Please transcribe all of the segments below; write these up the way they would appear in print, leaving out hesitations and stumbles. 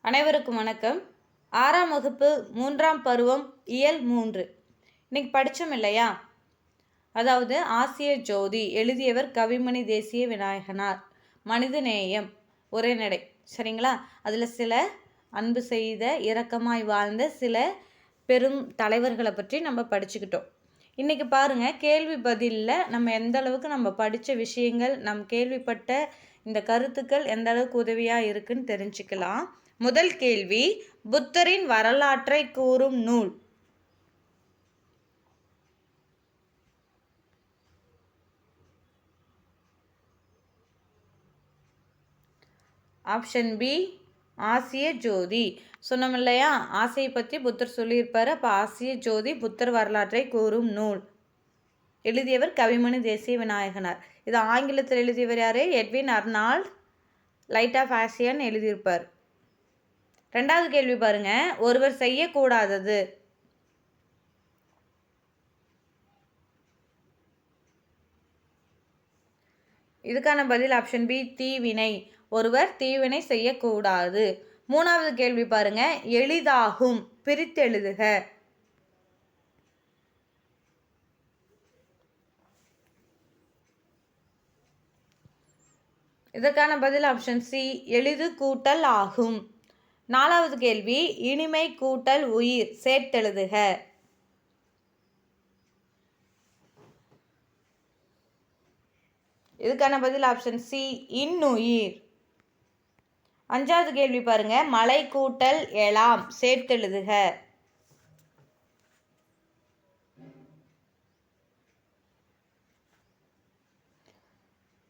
அனைவருக்கும் வணக்கம். 6ஆம் வகுப்பு 3ஆம் பருவம் இயல் 3 இன்னைக்கு படித்தோம் இல்லையா? அதாவது ஆசிய ஜோதி எழுதியவர் கவிமணி தேசிய விநாயகனார். மனிதநேயம் உரைநடை, சரிங்களா? அதில் சில அன்பு செய்த இரக்கமாய் வாழ்ந்த சில பெரும் தலைவர்களை பற்றி நம்ம படிச்சுக்கிட்டோம். இன்றைக்கி பாருங்கள், கேள்வி பதிலில் நம்ம எந்த அளவுக்கு நம்ம படித்த விஷயங்கள், நம் கேள்விப்பட்ட இந்த கருத்துக்கள் எந்த அளவுக்கு உதவியாக இருக்குன்னு தெரிஞ்சுக்கலாம். முதல் கேள்வி, புத்தரின் வரலாற்றை கூறும் நூல். ஆப்ஷன் பி, ஆசிய ஜோதி. சொன்னோம் இல்லையா, ஆசையை பற்றி புத்தர் சொல்லியிருப்பார். அப்போ ஆசிய ஜோதி புத்தர் வரலாற்றை கூறும் நூல். எழுதியவர் கவிமணி தேசிய விநாயகனார். இது ஆங்கிலத்தில் எழுதியவர் யார்? Edwin Arnold light of Asian எழுதியிருப்பார். ரெண்டாவது கேள்வி பாருங்க, ஒருவர் செய்யக்கூடாதது. இதுக்கான பதில் ஆப்ஷன் பி, தீவினை. ஒருவர் தீவினை செய்யக்கூடாது. மூணாவது கேள்வி பாருங்க, எளிதாகும், பிரித்தெழுதுக. இதற்கான பதில் ஆப்ஷன் சி, எளிது கூட்டல் ஆகும். நாலாவது கேள்வி, இனிமை கூட்டல் உயிர் சேர்த்தெழுதுக. இதுக்கான பதில் ஆப்ஷன் சி, இன்னுயிர். அஞ்சாவது கேள்வி பாருங்க, மலை கூட்டல் எலாம் சேர்த்தெழுதுக.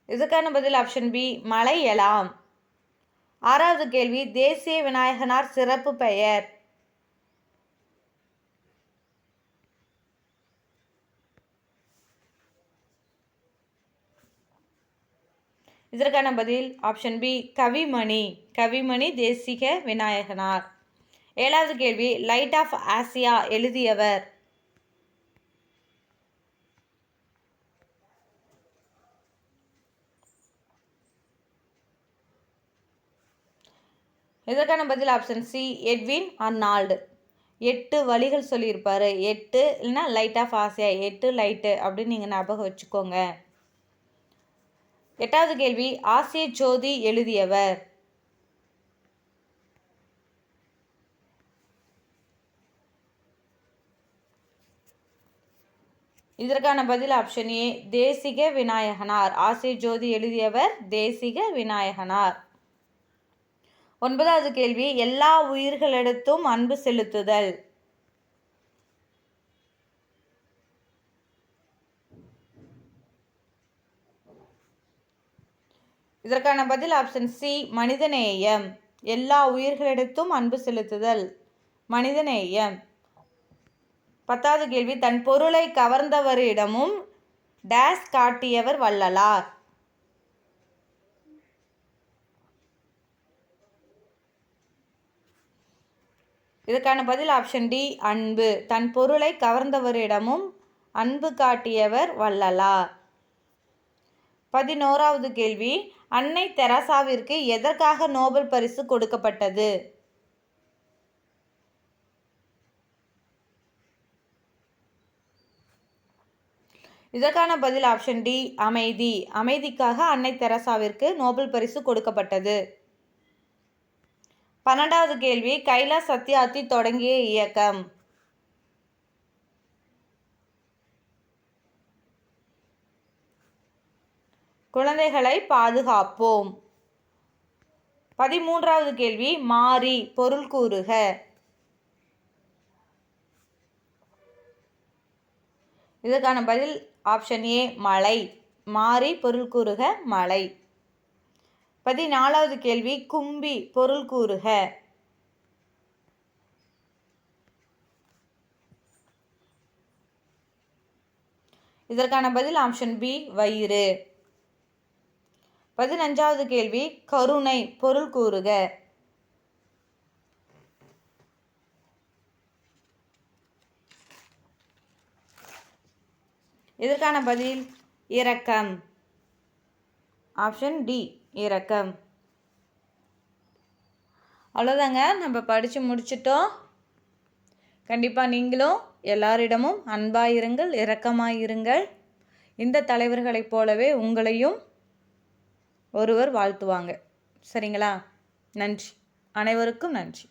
இதுக்கான பதில் ஆப்ஷன் பி, மலை எலாம். ஆறாவது கேள்வி, தேசிய விநாயகனார் சிறப்பு பெயர். இதற்கான பதில் ஆப்ஷன் பி, கவிமணி. கவிமணி தேசிக விநாயகனார். ஏழாவது கேள்வி, லைட் ஆஃப் ஆசியா எழுதியவர். இதற்கான பதில் ஆப்ஷன் சி, எட்வின் அர்னால்டு. 8 வழிகள் சொல்லியிருப்பார். 8 இல்லைன்னா லைட் ஆஃப் ஆசியா, 8 லைட்டு அப்படின்னு நீங்கள் ஞாபகம் வச்சுக்கோங்க. எட்டாவது கேள்வி, ஆசிய ஜோதி எழுதியவர். இதற்கான பதில் ஆப்ஷன் ஏ, தேசிக விநாயகனார். ஆசிய ஜோதி எழுதியவர் தேசிக விநாயகனார். ஒன்பதாவது கேள்வி, எல்லா உயிர்களிடத்தும் அன்பு செலுத்துதல். இதற்கான பதில் ஆப்ஷன் சி, மனிதநேயம். எல்லா உயிர்களிடத்தும் அன்பு செலுத்துதல் மனிதநேயம். பத்தாவது கேள்வி, தன் பொருளை கவர்ந்தவரிடமும் டேஸ் காட்டியவர் வள்ளலார். இதற்கான பதில் ஆப்ஷன் டி, அன்பு. தன் பொருளை கவர்ந்தவரிடமும் அன்பு காட்டியவர் வள்ளலார். 11வது கேள்வி, அன்னை தெரசாவிற்கு எதற்காக நோபல் பரிசு கொடுக்கப்பட்டது? இதற்கான பதில் ஆப்ஷன் டி, அமைதி. அமைதிக்காக அன்னை தெரசாவிற்கு நோபல் பரிசு கொடுக்கப்பட்டது. 12வது கேள்வி, கைலாஷ் சத்யார்த்தி தொடங்கிய இயக்கம். குழந்தைகளை பாதுகாப்போம். 13வது கேள்வி, மாறி பொருள் கூறுக. இதற்கான பதில் ஆப்ஷன் ஏ, மலை. மாறி பொருள் கூறுக, மலை. 14வது கேள்வி, கும்பி பொருள் கூறுக. இதற்கான பதில் ஆப்ஷன் பி, வயிறு. 15வது கேள்வி, கருணை பொருள் கூறுக. இதற்கான பதில் இரக்கம். ஆப்ஷன் டி, இரக்கம். அவ்வளோதாங்க, நம்ம படித்து முடிச்சிட்டோம். கண்டிப்பாக நீங்களும் எல்லாரிடமும் அன்பாயிருங்கள், இரக்கமாயிருங்கள். இந்த தலைவர்களைப் போலவே உங்களையும் ஒருவர் வாழ்த்துவாங்க. சரிங்களா? நன்றி. அனைவருக்கும் நன்றி.